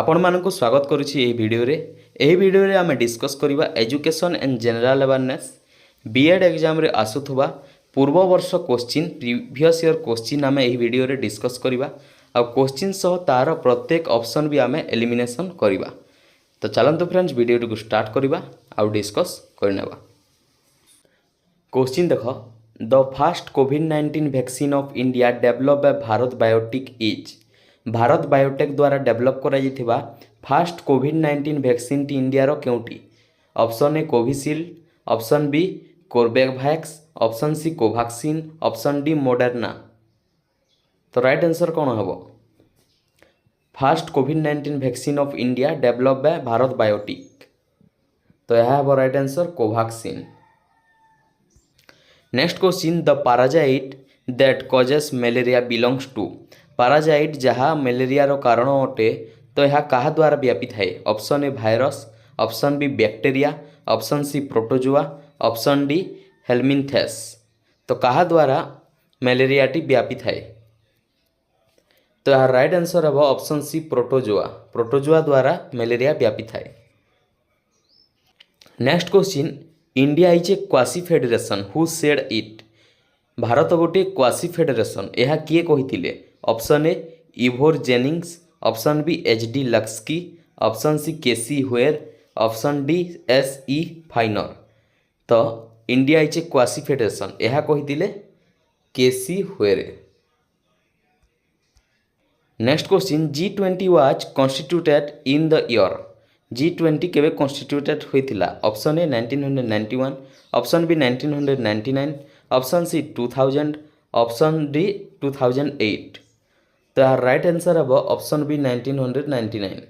आपण मानकु स्वागत करुछि एही वीडियो रे आमे डिस्कस करिबा education and general awareness BEd exam रे आसुथुबा पूर्व वर्ष क्वेश्चन प्रीवियस ईयर क्वेश्चन आमे एही वीडियो रे डिस्कस करिबा आ क्वेश्चन सह तार प्रत्येक ऑप्शन भी आमे एलिमिनेशन करिबा। तो चलंतु फ्रेंड्स वीडियो को स्टार्ट करिबा आ डिस्कस करनेबा। क्वेश्चन देखो, द फर्स्ट कोविड-19 vaccine of India develop by Bharat Biotech is. Bharat Biotech द्वारा डेवलप कराइथिबा फास्ट कोविड-19 वैक्सीन टी इंडिया रो केउटी? Option a Covishield, option b Corbevax, option c Covaxin, option d Moderna. तो राइट आंसर कौन हबो? फास्ट कोविड-19 vaccine of India develop by Bharat Biotech. तो यह हबो right answer Covaxin. Next question, the parasite that causes malaria belongs to. Parasite जहाँ malaria रो कारण अटे तो यह कहा द्वारा व्यापी थाए? Option A virus, option B bacteria, option C protozoa, option D helminths. तो कहा द्वारा मलेरिया टी व्यापी थाए? तो यह राइट आंसर है ऑप्शन सी प्रोटोजुआ। प्रोटोजुआ द्वारा मलेरिया व्यापी थाए। Next question, India is a quasi federation who said it. Bharat गोटे क्वासी फेडरेशन, यह किए कहिथिले? Option A Ivor Jennings, option B H D Laski, option C K C Wheare, option D S ई फाइनर। तो India is a quasi federation, यह कहिथिले K C Wheare. Next question, G20 was constituted in the year. G20 केबे constituted होइथिला? Option A 1991, option B 1999, option C 2000, option D 2008। तो यार right answer है option B 1999।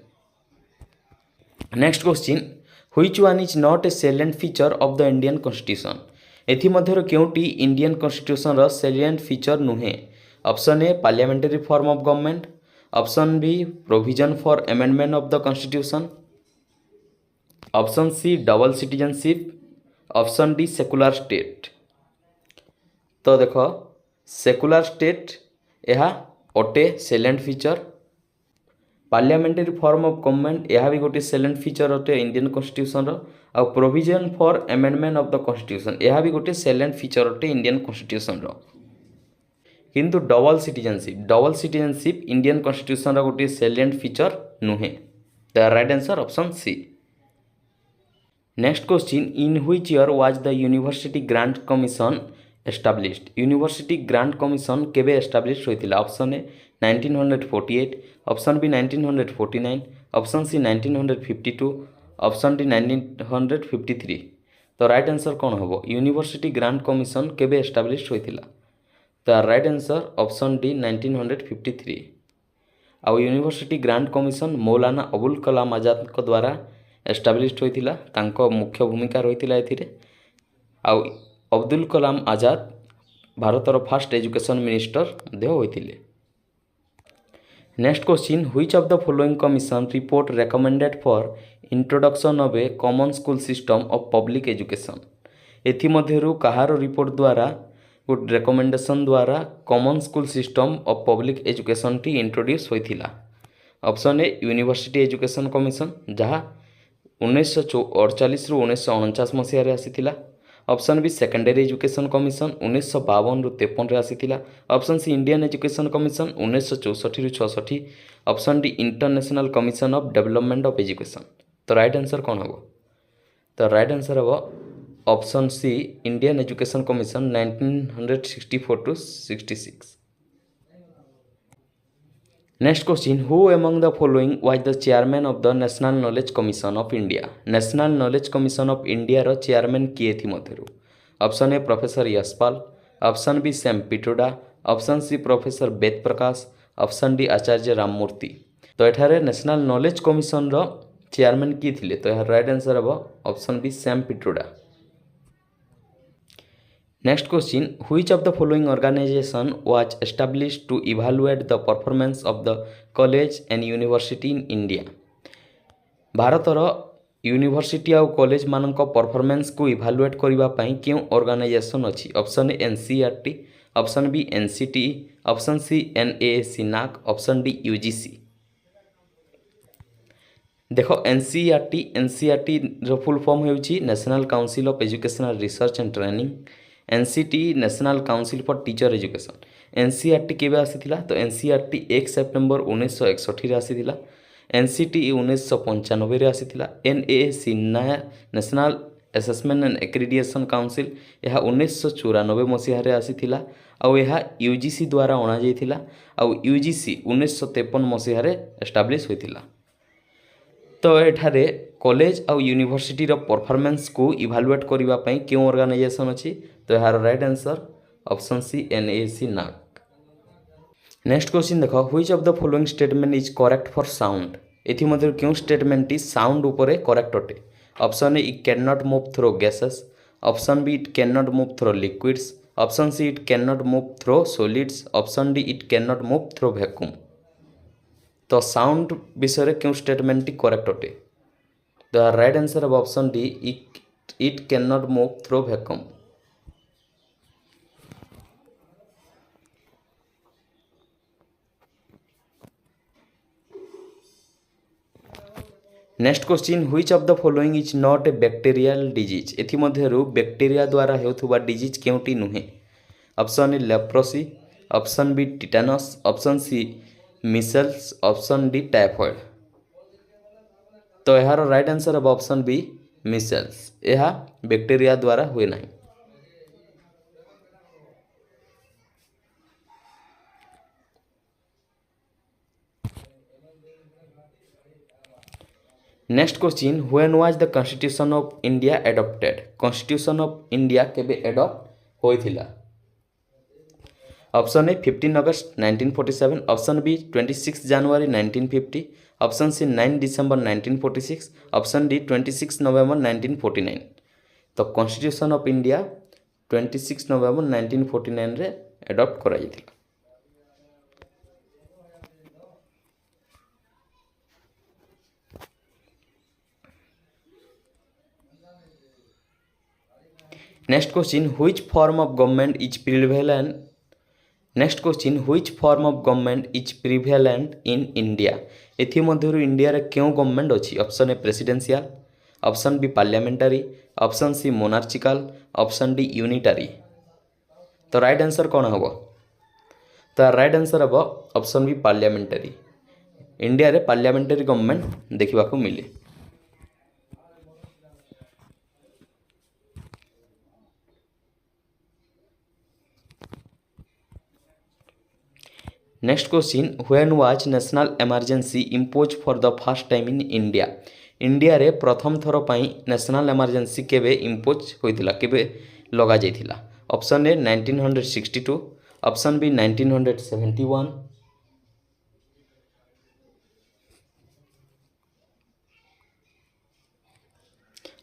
Next question, which one is not a salient feature of the Indian constitution. एथि मध्यरु केउटी Indian constitution रो salient feature नुहे? Option A parliamentary form of government, option B provision for amendment of the constitution, option C double citizenship, option D secular state. तो देखो, secular state यह अटे salient feature. Parliamentary form of government यह भी गोटे salient feature अटे Indian constitution रो। आ provision for amendment of the constitution यह भी गोटे सैलिएंट फीचर अटे इंडियन कॉन्स्टिट्यूशन रो। किंतु डबल सिटीजनशिप इंडियन कॉन्स्टिट्यूशन रो गोटे सैलिएंट फीचर नुहे। The right answer option C. Next question, in which year was the university grant commission established. University grant commission केबे एस्टाब्लिश होइतिला? Option A 1948, option B 1949, option C 1952, option D 1953। तो right answer कौन हबो? University grant commission केबे establish होइतिला? तो right answer option D 1953। आ university grant commission Maulana Abul Kalam Azad को द्वारा एस्टाब्लिश होइतिला। तांको मुख्य भूमिका रहितिला एथिरे। आ अब्दुल कलाम आजाद भारतर फास्ट एजुकेशन मिनिस्टर मध्य होइतिले। Next question, which of the following commission report recommended for introduction of a common school system of public education. एथि मध्यरु कहार रिपोर्ट द्वारा गुड रेकमेंडेशन द्वारा common school system of public education टी introduce होइतिला? Option A university education commission जहाँ 1948 रु 1949 मसीह रे आसीथिला। Option B secondary education commission 1952 रु 53 रे आसीथिला। Option C Indian education commission 1964 रु 66। Option D international commission of development of education. तो राइट आंसर कौन हबो? तो राइट आंसर हबो option C Indian education commission 1964 to 66। Next question, who among the following was the chairman of the national knowledge commission of India. National knowledge commission of India रो chairman किए थी मध्यरु? Option A professor Yashpal, option B Sam Pitroda, option C professor Ved Prakash, option D Acharya Ramamurti. तो एठारे national knowledge commission रो chairman किए थिले? तो यार राइट आंसर हबो option B Sam Pitroda. Next question, which of the following organization was established to evaluate the performance of the college and university in India. भारतर university आउ कॉलेज मानक परफॉर्मेंस को इवैल्यूएट करबा पई क्यों ऑर्गेनाइजेशन अछि? Option A NCERT, option B NCTE, option C NAAC NAAC, option D UGC. देख NCERT full form होउछि national council of educational research and training. NCT national council for teacher education. NCERT केबे आसीथिला तो NCERT 1 September 1961 रे आसीथिला। NCT 1995 रे आसीथिला। NAAC national assessment and accreditation council यह 1994 मसीह रे आसीथिला। आउ यह यूजीसी द्वारा अणा जाइथिला। आउ यूजीसी 1953 मसीह रे एस्टाब्लिश होइथिला। तो एठारे कॉलेज आउ यूनिवर्सिटी रो परफॉर्मेंस को इवैल्यूएट करबा पई क्यों ऑर्गेनाइजेशन अछि तो यार right answer option C NAC नाक। नेक्स्ट क्वेश्चन देखो which of the following statement is correct for sound. एथि मध्ये क्यों स्टेटमेंट इज साउंड ऊपर करेक्ट अटे। Option A it can not move through gases. Option B it can not move through liquids. Option C it can not move through solids. Option D it can not move through vacuum. तो sound विषय क्यों statement टी correct अटे the right answer of option D it can not move through vacuum. Next question which of the following is not a bacterial disease. एथि मध्यरु bacteria द्वारा हेउथुबा disease केउटी नुहे। Option A leprosy. Option B tetanus. Option C measles. Option D typhoid. तो यार right answer of option B measles. यह bacteria द्वारा हुए नहीं। Next question when was the constitution of India adopted. Constitution of India केबे adopt होइथिला। Option A 15 अगस्त 1947। Option B 26 जनवरी 1950। Option C 9 December 1946। Option D 26 November 1949। तो कॉन्स्टिट्यूशन ऑफ इंडिया 26 नवेम्बर 1949 रे एडॉप्ट करा जायतिला। Next question which form of government is prevalent. Next question which form of government is prevalent in India. एथि मध्यरु India रे क्यों government अछि। Option A presidential. Option B parliamentary. Option C monarchical. Option D unitary. तो right answer कौन हम तो right answer हम ऑप्शन बी पार्लियामेंटारी। इंडिया रे पार्लियामेंटारी गवर्नमेंट देखा मिले। Next question when was national emergency impose for the first time in India. India रे प्रथम थर पई नेशनल इमरजेंसी केबे इम्पोज होइतिला केबे लगा जाइतिला। Option A 1962। Option B 1971।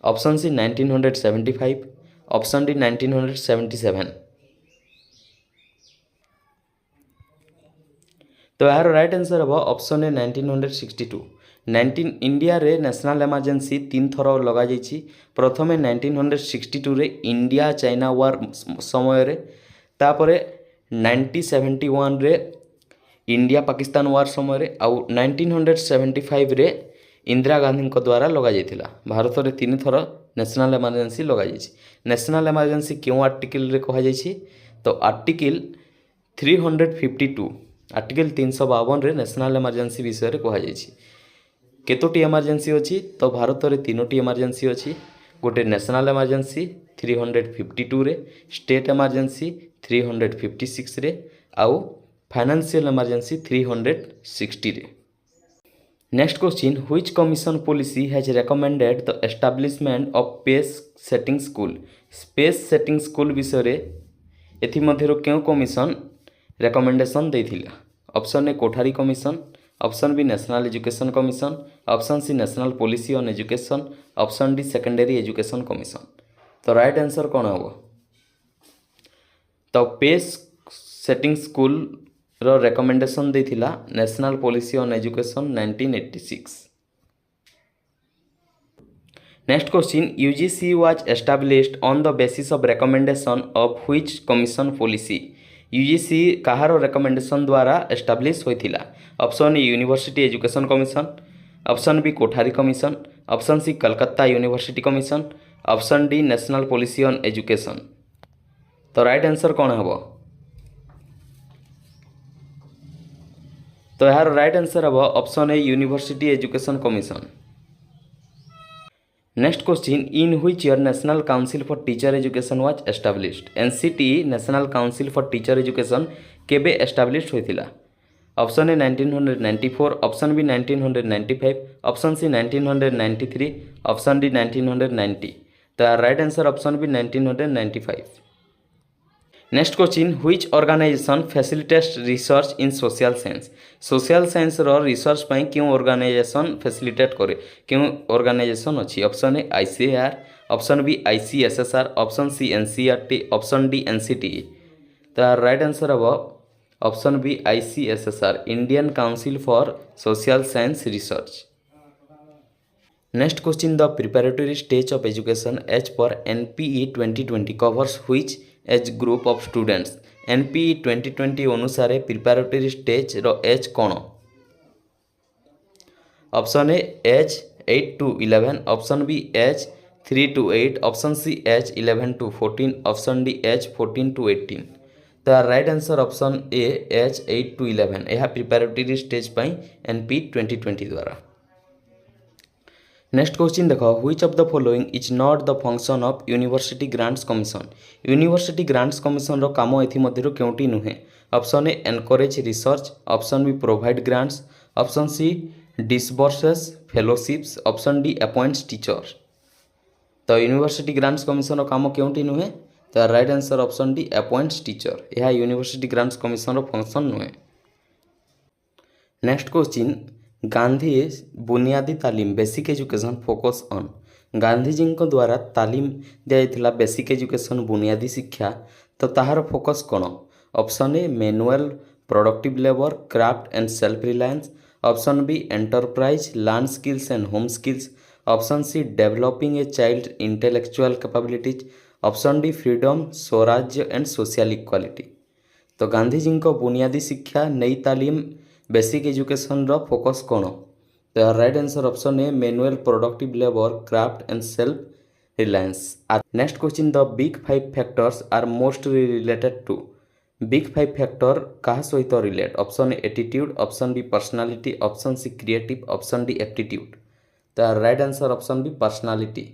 Option C 1975। Option D 1977। तो यार राइट आंसर हम ऑप्शन ए 1962। इंडिया रे नेशनल इमरजेंसी 3 थर लगा जाइछि। प्रथमे 1962 रे इंडिया चाइना वार समय रे। तापरे 1971 रे इंडिया पाकिस्तान वार समय रे। आउ 1975 रे इंदिरा गांधी द्वारा लगा जाइथिला। भारत रे 3 थर नेशनल इमरजेंसी लगा जाइछि। नेशनल इमरजेंसी क्यों आर्टिकल रे कहा जाइछि तो आर्टिकल 352 आर्टिकल 352 रे नेशनल इमरजेंसी विषय रे कहा जाइछि। केतोटी इमरजेंसी अछि तो भारत रे 3टी इमरजेंसी अछि। गोटे नेशनल इमरजेंसी 352 रे, स्टेट इमरजेंसी 356 रे आउ फाइनेंशियल इमरजेंसी 360 रे। Next question which commission policy has recommended the establishment of space setting school. Space setting school विषय रे एथि मध्यरो क्यों कमीशन रेकमेंडेशन देथिला। Option A Kothari commission. Option B national education commission. Option C national policy on education. Option D secondary education commission. तो right answer कौन हम तो स्पेस सेटिंग स्कूल रो रेकमेंडेशन देथिला national policy on education 1986। Next question UGC was established on the basis of recommendation of which commission policy. UGC कहार recommendation द्वारा establish होइथिला। Option A university education commission. Option B Kothari commission, option C Calcutta university commission, option D national policy on education. तो right answer कौन हम? तो यार right answer हम option A university education commission. Next question, in which year national council for teacher education was established? NCTE national council for teacher education केबे established होइथिला? Option A 1994, option B 1995, option C 1993, option D 1990। तो right answer option B 1995। Next question, which organization facilitates research in social science? Social science रो research पई क्यों organization facilitate करे, क्यों organization अच्छी? Option A ICAR, option B ICSSR, option C NCERT, option D NCTE. तो right answer हम option B ICSSR, Indian council for social science research. Next question, the preparatory stage of education age पर NPE 2020 covers which age group of students? NPE 2020 अनुसार preparatory stage रो age कौन? Option A age 8 to 11, option B age 3 to 8, option C age 11 to 14, option D age 14 to 18। तो right answer option A age 8 to 11 यह preparatory stage पर NP 2020 द्वारा। Next question देख, which of the following is not the function of university grants commission? University grants commission रो काम एथि मध्यरु केउटी नुहे? Option A encourage research, option B provide grants, option C disburses fellowships, option D appoints teacher. तो university grants commission रो काम केउटी नुहे? तो right answer option D appoints teacher, यह यूनिवर्सिटी ग्रांट्स कमिशन रो फंक्शन नुहे। नेक्स्ट क्वेश्चन, गांधी बुनियादी तालीम basic education focus on? Gandhiji द्वारा तालीम दिया बेसिक एजुकेशन बुनियादी शिक्षा, तो ताहार फोकस कौन? Option A manual productive labour craft and self reliance, option B enterprise learn skills and home skills, option C developing a child intellectual capabilities, option D freedom Swarajya and social equality. तो गांधीजी बुनियादी शिक्षा नई तालीम basic education रो focus कौन? तो right answer option A manual productive labour craft and self reliance. Next question, the big 5 factors are mostly related to? Big 5 factor क्या सहित relate? Option A attitude, option B personality, option C creative, option D aptitude. तो right answer option B personality.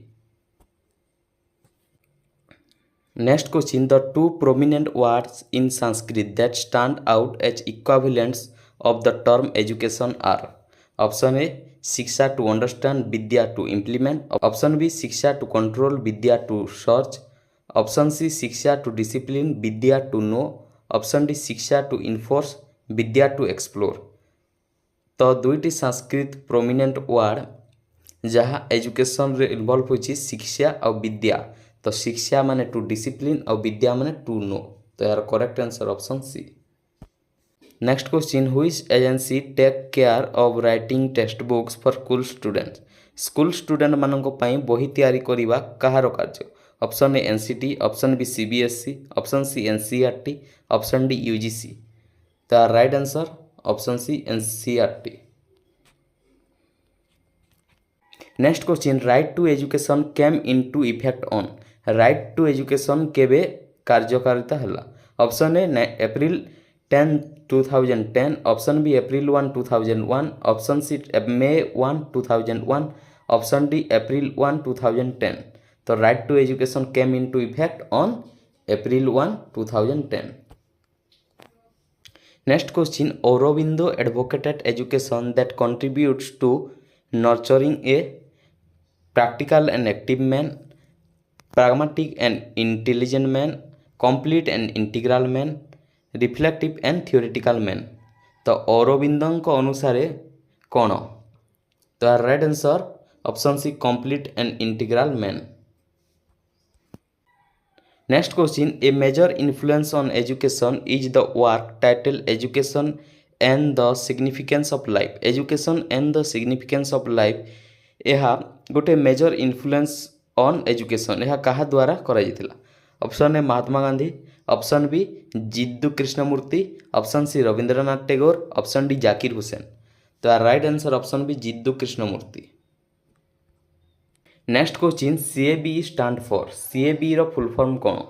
Next question, the two prominent words in Sanskrit that stand out as equivalents of the term education are? Option A शिक्षा to understand, vidya to implement, option B shiksha to control, vidya to search, option C shiksha to discipline, vidya to know, option D shiksha to enforce, vidya to explore. तो दुईटी Sanskrit prominent word जहाँ education रे involve होची शिक्षा और विद्या। तो शिक्षा माने टू डिसिप्लिन और विद्या माने टू नो। तो यार correct answer option C. Next question, which agency take care of writing text books for school students? School student मानक पई बही तैयारी करिबा कहार कार्य? Option A NCT, option B CBSE, option C NCERT, option D UGC. तो right answer option C NCERT. Next question, right to education came into effect on? Right to education केबे कार्यकारिता हला? Option A April 10, 2010, option B April 1, 2001, option C May 1, 2001, option D April 1, 2010। तो right to education came into effect on April 1, 2010। Next question, Aurobindo advocated education that contributes to nurturing a practical and active man, pragmatic and intelligent man, complete and integral man, reflective and theoretical man। तो औरोबिंदों अनुसार कौन? तो right answer option C complete and integral man. Next question, a major influence on education is the work title education and the significance of life. Education and the significance of life यह गोटे major influence on education यह क्या द्वारा कराइला? Option A Mahatma Gandhi, option B Jiddu Krishnamurti, option C Rabindranath Tagore, option D Zakir Hussain. तो यार right answer option B Jiddu Krishnamurti. Next question CAB stand for CAB रो full form कौन?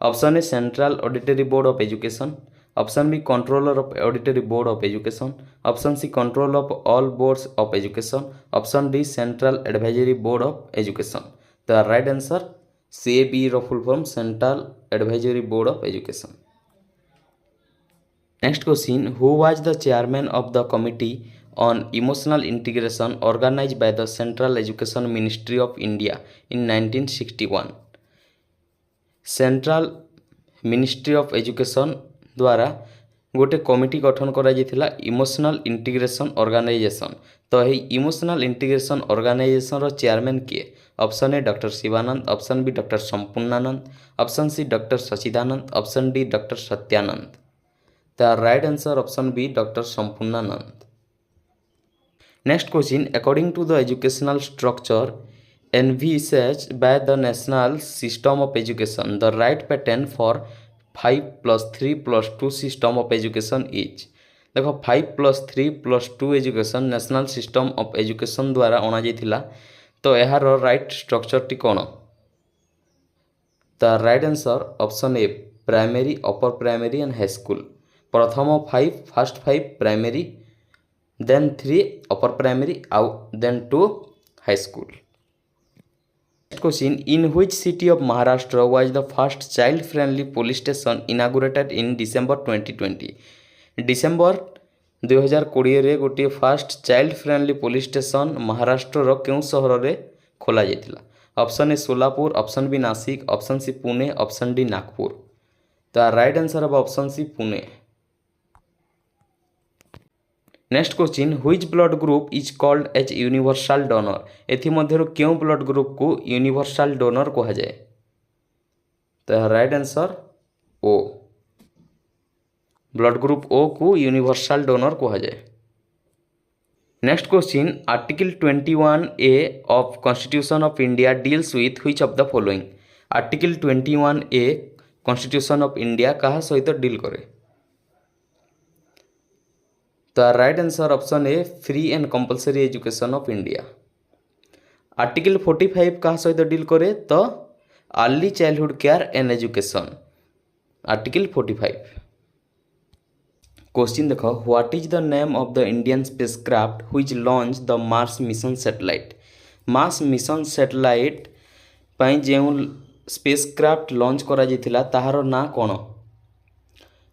Option A central auditory board of education, option B controller of auditory board of education, option C control of all boards of education, option D central advisory board of education. तो right answer CAB रो full form central advisory board of education. Next question who was the chairman of the committee on emotional integration organized by the central education ministry of India in 1961? Central ministry of education द्वारा गोटे committee गठन करा जायतिला emotional integration organization. तो यही emotional integration organization रो chairman किए? Option A doctor Shivanand, option B doctor Sampurnanand, option C doctor Sachidanand, option D doctor Satyanand. तो right answer option B doctor Sampurnanand. Next question according to the educational structure envisaged by the national system of education the right pattern for 5+3+2 system of education is? देखो 5+3+2 education national system of education द्वारा अणा जाइथिला। तो यार right structure टी कौन? तो right answer option A primary, upper primary and high school. प्रथम 5 first 5 primary, then 3 upper primary then 2 high school. Question in which city of Maharashtra was the first child friendly police station inaugurated in December 2020? December 2020 रे गोटे fast child friendly police station Maharashtra क्यों सहर रे खोला जाइथिला? Option A Solapur, option B Nashik, option C Pune, option D Nagpur. तो right answer है option C Pune. Next question which blood group is called as universal donor? एथिमध्यरु क्यों ब्लड ग्रुप को यूनिवर्सल डोनर कहा जाए? तो right answer O, blood group O को universal donor कहा जाए। Next question article 21A of constitution of India deals with which of the following? Article 21A constitution of India कहा सहित deal करे? तो right answer option A free and compulsory education of India. Article 45 कहा सहित deal करे? तो early childhood care and education, article 45। Question देखो what is the name of the Indian spacecraft which launch the Mars mission satellite? Mars mission satellite पई जेउ spacecraft launch करा जाइथिला ताहार ना कोन?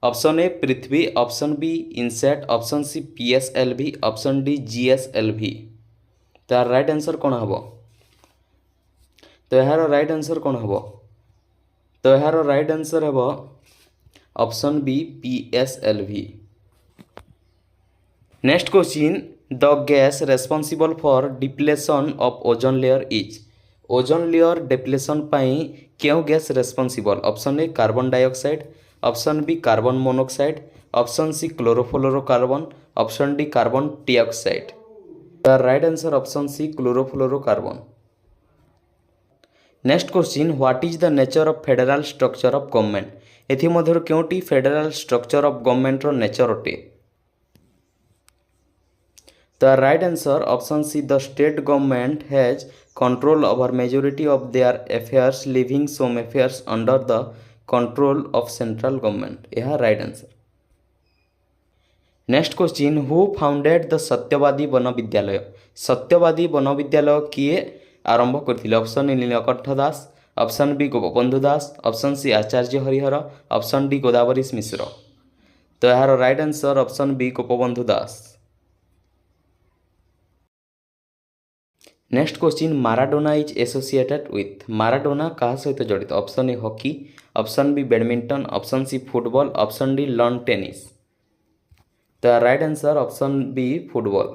Option A Prithvi, option B INSAT, option C PSLV, option D GSLV। तो right answer कौन हम? तो यार राइट आंसर कौन हम? तो यार राइट आंसर हम option B PSLV। Next question the gas responsible for depletion of ozone layer is? Ozone layer depletion पाई क्यों gas responsible? Option A carbon dioxide, option B carbon monoxide, option C chlorofluorocarbon, option D carbon dioxide. The right answer option C chlorofluorocarbon. Next question what is the nature of federal structure of government? एथिमध्यरु क्योंटी federal structure of government रो nature अटे? The right answer option C the state government has control over majority of their affairs leaving some affairs under the control of central government. यह right answer. Next question who founded the Satyabadi Bana Vidyalaya? Satyabadi Bana Vidyalaya किए आरंभ करथिले? Option A Nilakantha Das, option B Gopabandhu Das, option C Acharya Harihara, option D Godavari Mishra. तो यार right answer option B Gopabandhu Das. Next question Maradona is associated with? Maradona कहा सहित जड़ित? Option A hockey, option B badminton, option C football, option D lawn tennis. तो right answer option B football.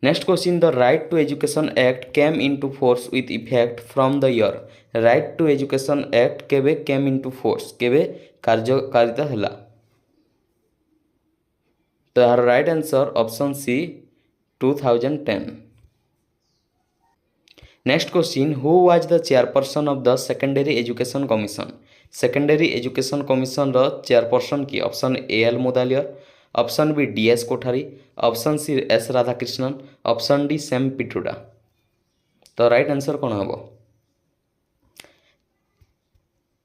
Next question the right to education act came into force with effect from the year? Right to education act केबे came into force, केबे कार्यकारिता हला? तो यार right answer option C 2010। Next question who was the chairperson of the secondary education commission? Secondary education commission row chairperson की? Option A L Mudaliar, option B DS Kothari, option C S Radhakrishnan, option D Sam Pitroda. तो right answer कौन हम?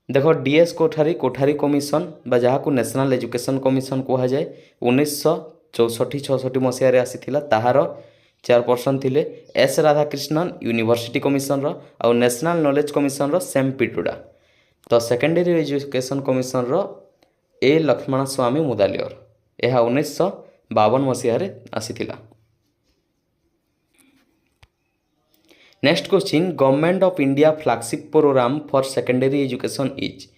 देख DS Kothari Kothari commission जहाँ को national education commission कह जाए 1964-66 मसीह आसीथिला। ताहार चेयरपर्सन थिले S राधाकृष्णन यूनिवर्सिटी कमिशन रो और नेशनल नॉलेज कमिशन रो सैम पिट्रोडा। तो सेकेंडरी एजुकेशन कमिशन रो A लक्ष्मण स्वामी मुदालियर। यह 1952 मसीह आसीथिला। Next question, government of India flagship programme for secondary education is.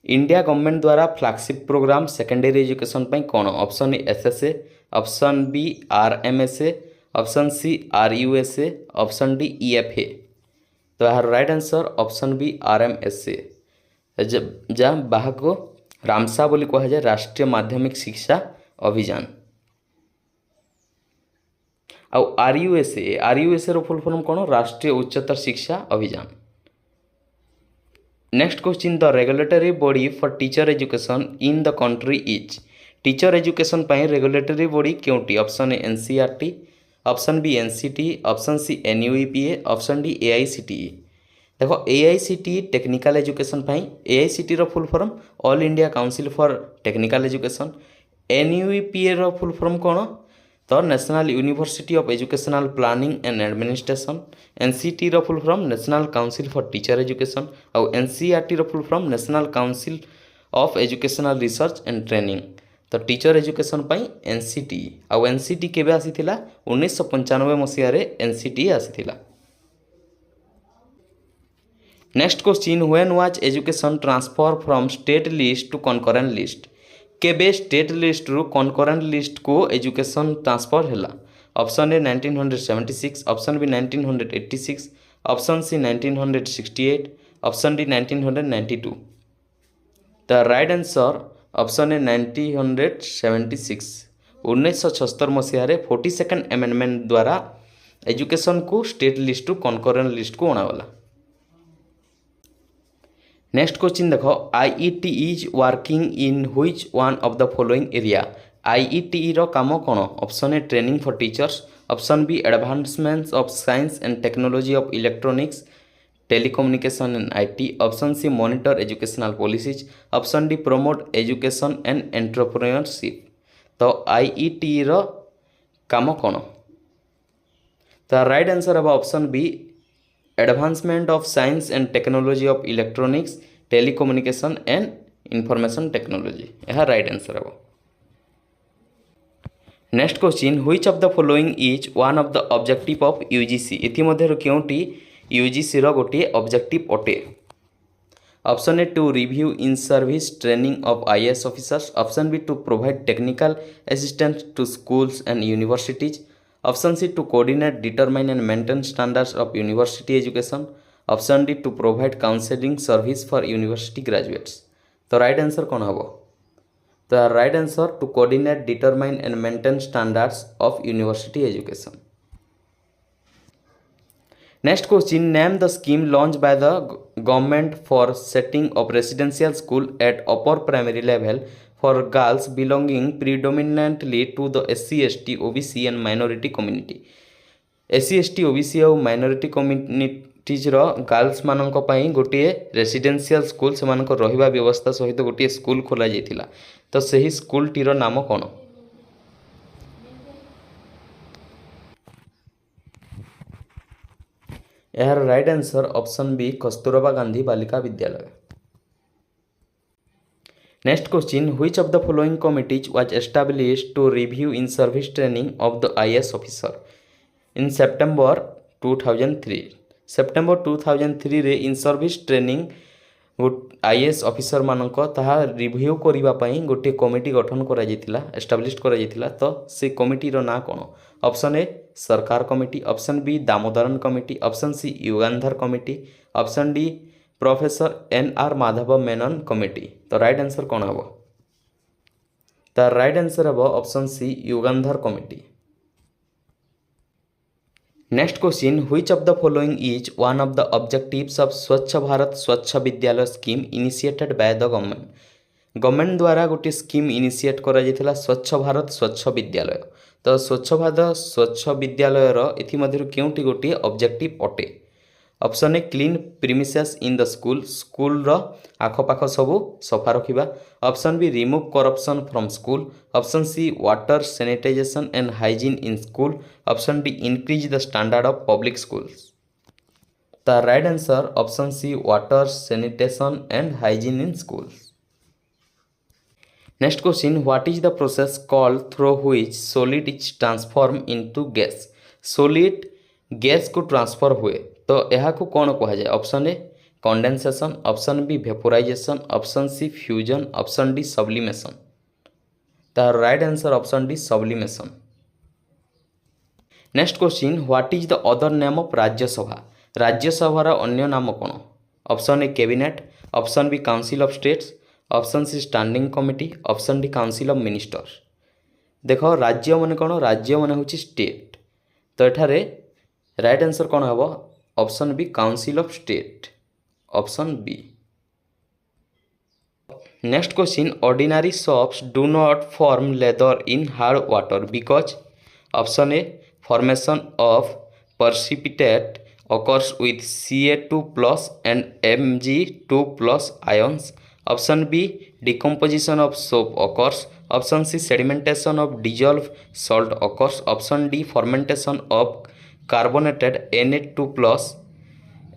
India government द्वारा फ्लैगशिप प्रोग्राम सेकेंडरी एजुकेशन पर कौन? Option A SSA, option B RMSA, option C RUSA, option D EFA। तो यार right answer option B RMSA जहाँ बाहा को रामसा बोली कह जाए राष्ट्रीय माध्यमिक शिक्षा अभियान। आउ RUSA रो फुल फॉर्म कौन? राष्ट्रीय Uchchatar Shiksha Abhiyan. Next question, the regulatory body for teacher education in the country is. Teacher education पर रेगुलेटरी बॉडी क्योंटी? Option A NCERT, option B NCT, option C NUEPA, option D AICTE। देखो AICTE technical education पर, AICTE रो full form all India council for technical education. NUEPA रो full form कौन? तो national university of educational planning and administration. NCT रो full form national council for teacher education और NCERT रो full form national council of educational research and training. तो teacher education पर NCT और NCT केबे आसीथिला? 1995 मसीह NCT आसीथिला। Next question, when was education transfer from state list to concurrent list. केबे स्टेट लिस्ट रु कनकरेंट लिस्ट को एजुकेशन ट्रांसफर हैला? Option A 1976, option B 1986, option C 1968, option D 1992। The right answer option A 1976। 1976 मसीह 42nd amendment द्वारा education को state list to concurrent list को अणागला। Next question देखो, IET is working in which one of the following area. IET रो काम कौन? Option A training for teachers, option B advancements of science and technology of electronics telecommunication and IT, option C monitor educational policies, option D promote education and entrepreneurship. तो IET रो काम कौन? तो right answer है option B advancement of science and technology of electronics telecommunication and information technology. यह right answer है। Next question, which of the following is one of the objective of UGC। इतिमध्य क्योंटी UGC रो गोटे objective अटे? Option A to review in service training of IAS officers, option B to provide technical assistance to schools and universities, option C to coordinate determine and maintain standards of university education, option D to provide counselling service for university graduates. तो right answer कौन हम? तो right answer to coordinate determine and maintain standards of university education. Next question, name the scheme launch by the government for setting of residential school at upper primary level for girls belonging predominantly to the SC, ST, OBC and minority community। SC, ST, OBC और minority communities रो girls मानक पई गोटे residential school से मानक रहिबा व्यवस्था सहित गोटे school खोला जाइतिला। तो सही स्कूल टीर नाम कौन? यार right answer option B Kasturba Gandhi Balika Vidyalaya. Next question, which of the following committees was established to review in service training of the IAS officer in September 2003। September 2003 रे in service training IAS officer मानक ताहा review करिबा पई गोटे committee गठन करा जाइतिला, established करा जाइतिला। तो से कमिटी रो ना कोन? Option A Sarkar committee, option B Damodaran committee, option C Yugandhar committee, option D professor NR Madhava Menon committee. तो राइट आंसर कौन हम? तो राइट आंसर हम option C Yugandhar committee. Next question, which of the following is one of the objectives of Swachh Bharat Swachh Vidyalaya scheme initiated by the government. Government द्वारा गोटे scheme initiate करा जायतिला स्वच्छ भारत स्वच्छ विद्यालय। तो स्वच्छ भारत स्वच्छ विद्यालयर एथिमध्यरु केउंटी गोटे ऑब्जेक्टिव अटे। Option A clean premises in the school, school रो आखपाख सबू सफा रखिबा। Option B remove corruption from school. Option C water sanitization and hygiene in school. Option D increase the standard of public schools. The right answer option C water sanitation and hygiene in schools. Next question, what is the process called through which solid is transformed into gas? solid gas को transfer हुए तो यह को कौन कह जाए? Option A condensation, option B vaporization, option C fusion, option D sublimation. The right answer option D sublimation. Next question, what is the other name of Rajya Sabha? राज्यसभार अन्य नाम कौन? Option A cabinet, option B council of states, option C standing committee, option D council of ministers. देख राज्य मान कौन? राज्य मान हूँ स्टेट। तो एठारे राइट आंसर कौन हम? Option B council of state, option B. Next question, ordinary soaps do not form lather in hard water because. Option A formation of precipitate occurs with Ca2 plus and Mg2 plus ions. Option B decomposition of soap occurs. Option C sedimentation of dissolved salt occurs. Option D fermentation of carbonated Na2 plus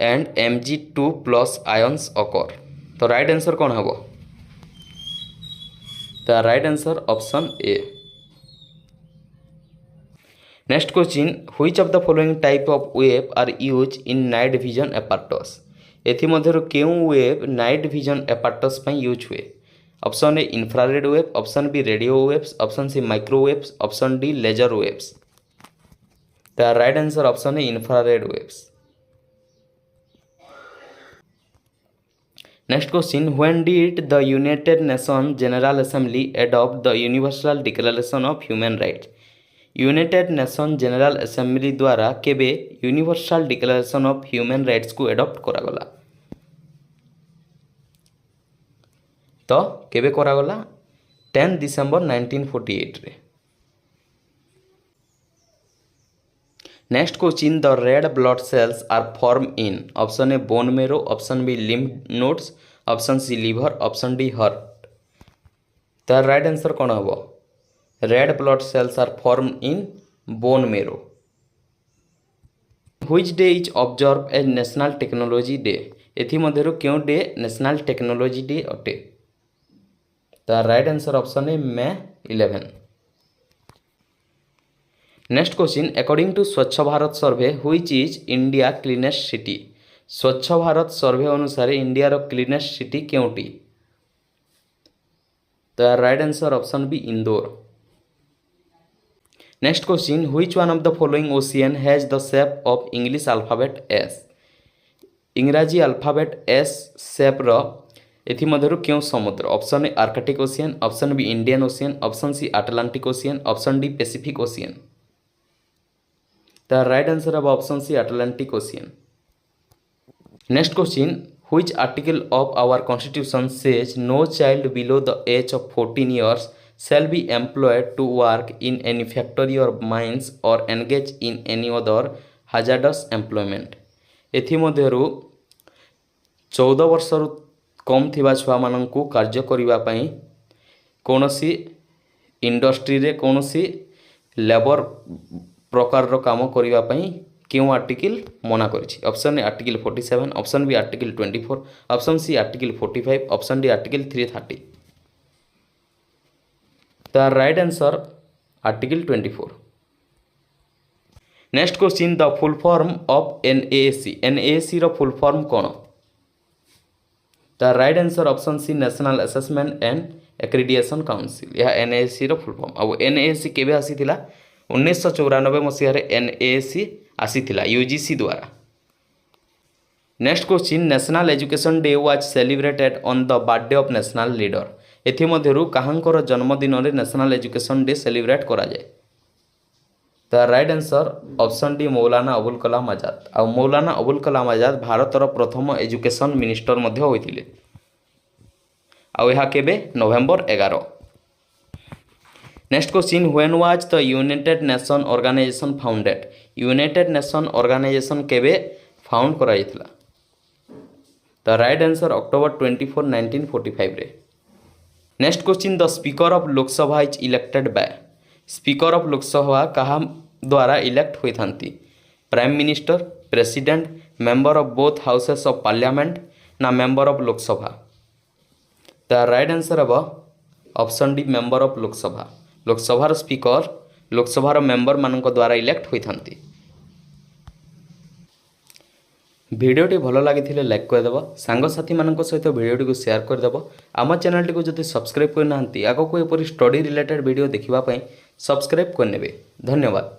and Mg2 plus ions occur. तो right answer कौन हम? The right answer option A. Next question, which of the following type of wave are use in night vision apparatus? एथिमध्यरु केउं wave night vision apparatus पई use हुए? Option A infrared wave, option B radio waves, option C microwaves, option D laser waves. The right answer option A infrared waves. Next question, when did the United nation general Assembly adopt the universal declaration of human rights? United nation general assembly द्वारा केबे universal declaration of human rights को adopt करागला? तो केबे करागला? 10 December 1948 रे। Next question, the red blood cells are form in? Option A bone marrow, option B lymph nodes, option C liver, option D heart. The right answer कौन हम? Red blood cells are form in bone marrow. Which day is observe as national technology day? एथिमध्यरु केउं day national technology day अटे? The right answer option A May 11। Next question, according to Swachh Bharat survey which is India cleanest city? Swachh Bharat survey अनुसार India रो cleanest city केउंटी? The right answer option B Indore. Next question, which one of the following ocean has the shape of English alphabet S? इंग्राजी alphabet S shape रो एथिमध्यरु केउं समुद्र? Option A Arctic ocean, option B Indian ocean, option C Atlantic ocean, option D Pacific ocean. The right answer of option C Atlantic ocean. Next question, which article of our constitution says no child below the age of 14 years shall be employed to work in any factory or mines or engage in any other hazardous employment? एथिमध्यरु 14 वर्षरु कम थिबा छुआ माननकु कार्य करिबा पई कोनोसी industry रे कोनोसी labour प्रकार रो काम करिबा पई केउ आर्टिकल मना करिछि? Option A article 47, option B article 24, option C article 45, option D article 330। The right answer article 24। Next question, the full form of NAAC? NAAC रो फुल फॉर्म कौन? The right answer option C national assessment and accreditation council. यह NAAC रो full form. अब NAAC केबे आसीथिला? 1994 मसीह रे NAAC आसीथिला UGC द्वारा। Next question, national education day was celebrated on the birthday of national leader? एथिमध्यरु काहांकर जन्मदिन रे नेशनल एजुकेशन डे सेलिब्रेट करा जाए? The right answer option D Maulana Abul Kalam Azad. आ मौलाना अबुल कलाम आजाद भारतर प्रथम एजुकेशन मिनिस्टर मध्य होइतिले। आउ यह केबे November 11। Next question when was the United Nation Organization founded. United Nation Organization केबे फाउंड कराइथिला। द राइट आंसर अक्टोबर 24 1945 रे। Next question the speaker of Lok Sabha is elected by. Speaker of Lok Sabha कहा द्वारा इलेक्ट होइथांती। Prime minister, president, member of both houses of parliament ना member of Lok Sabha. The right answer हम option D member of Lok Sabha. लोकसभार speaker लोकसभार member मानक द्वारा elect होइथांती। भिडियोटी भल लगी लाइक करदेव, सांगसाथी मानक सहित भिडियोटी को शेयर करदेव। आम चैनल को जब सब्सक्राइब करना आगक एपरी स्टडी रिलेटेड वीडियो देखापी सब्सक्राइब करने। धन्यवाद।